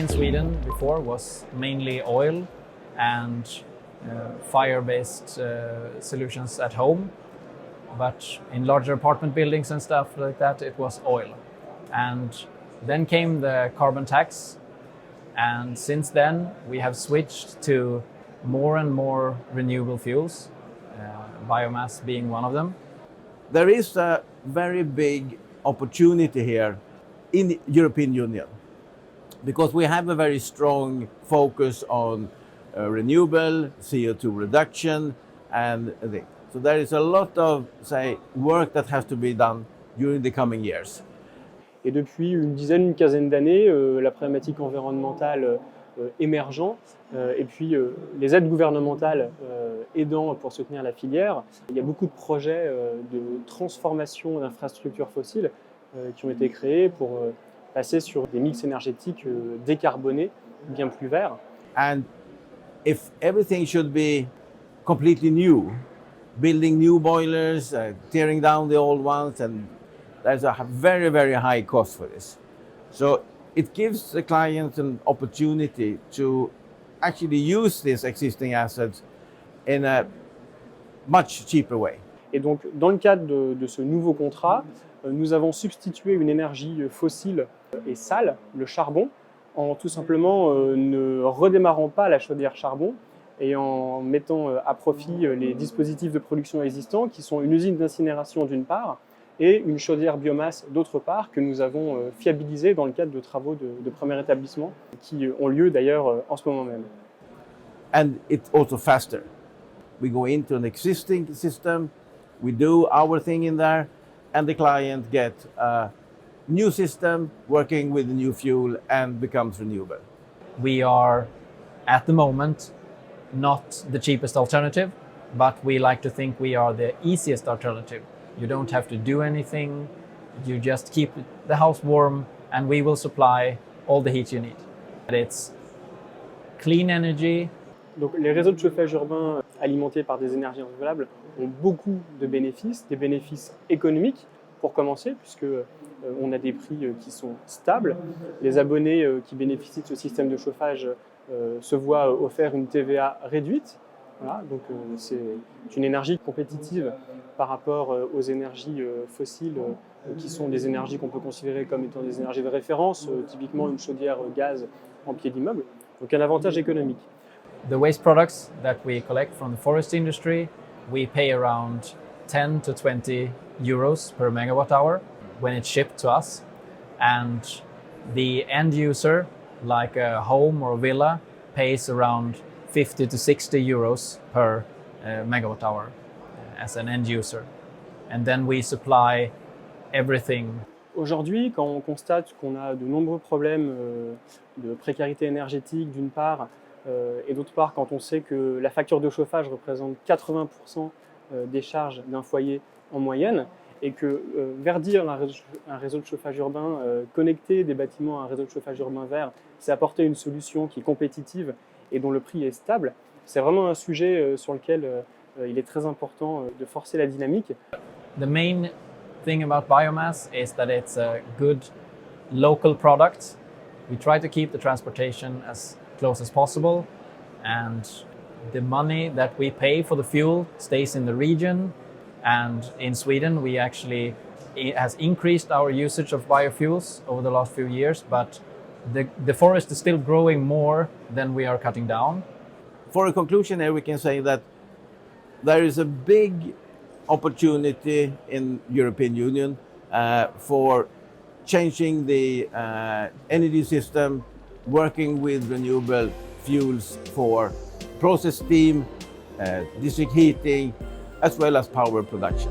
in Sweden before was mainly oil and fire-based solutions at home. But in larger apartment buildings and stuff like that, it was oil. And then came the carbon tax. And since then, we have switched to more and more renewable fuels, biomass being one of them. There is a very big opportunity here in the European Union because we have a very strong focus on renewable, CO2 reduction, and so there is a lot of, work that has to be done during the coming years. Et depuis une quinzaine d'années, la problématique environnementale émergeant et puis les aides gouvernementales aidant pour soutenir la filière. Il y a beaucoup de projets de transformation d'infrastructures fossiles qui ont été créés pour passer sur des mix énergétiques décarbonés, bien plus verts. And if everything should be completely new, building new boilers, tearing down the old ones, and there's a very, very high cost for this. So it gives the clients an opportunity to actually use these existing assets in a much cheaper way. Et donc, dans le cadre de ce nouveau contrat, nous avons substitué une énergie fossile et sale, le charbon, en tout simplement ne redémarrant pas la chaudière charbon et en mettant à profit les dispositifs de production existants qui sont une usine d'incinération d'une part et une chaudière biomasse d'autre part que nous avons fiabilisé dans le cadre de travaux de premier établissement qui ont lieu d'ailleurs en ce moment même. And it's also faster. We go into an existing system, we do our thing in there, and the client gets a new system working with the new fuel and becomes renewable. We are, at the moment, not the cheapest alternative, but we like to think we are the easiest alternative. You don't have to do anything, you just keep the house warm and we will supply all the heat you need. It's clean energy. Donc, les réseaux de chauffage urbain alimentés par des énergies renouvelables ont beaucoup de bénéfices, des bénéfices économiques pour commencer, puisque on a des prix qui sont stables. Les abonnés qui bénéficient de ce système de chauffage se voient offrir une TVA réduite. Voilà, donc c'est une énergie compétitive par rapport aux énergies fossiles qui sont des énergies qu'on peut considérer comme étant des énergies de référence, typiquement une chaudière gaz en pied d'immeuble. Donc un avantage économique. The waste products that we collect from the forest industry, we pay around 10 to 20 euros per megawatt hour when it's shipped to us. And the end user, like a home or a villa, pays around 50 to 60 euros per megawatt hour as an end user. And then we supply everything. Aujourd'hui, quand on constate qu'on a de nombreux problèmes de précarité énergétique d'une part, et d'autre part quand on sait que la facture de chauffage représente 80% des charges d'un foyer en moyenne, et que verdir un réseau de chauffage urbain, connecter des bâtiments à un réseau de chauffage urbain vert, c'est apporter une solution qui est compétitive et dont le prix est stable. C'est vraiment un sujet sur lequel il est très important de forcer la dynamique. The main thing about biomass is that it's a good local product. We try to keep the transportation as close as possible, and the money that we pay for the fuel stays in the region. And in Sweden, it has increased our usage of biofuels over the last few years, but the forest is still growing more than we are cutting down. For a conclusion here, we can say that there is a big opportunity in European Union for changing the energy system, working with renewable fuels for process steam, district heating, as well as power production.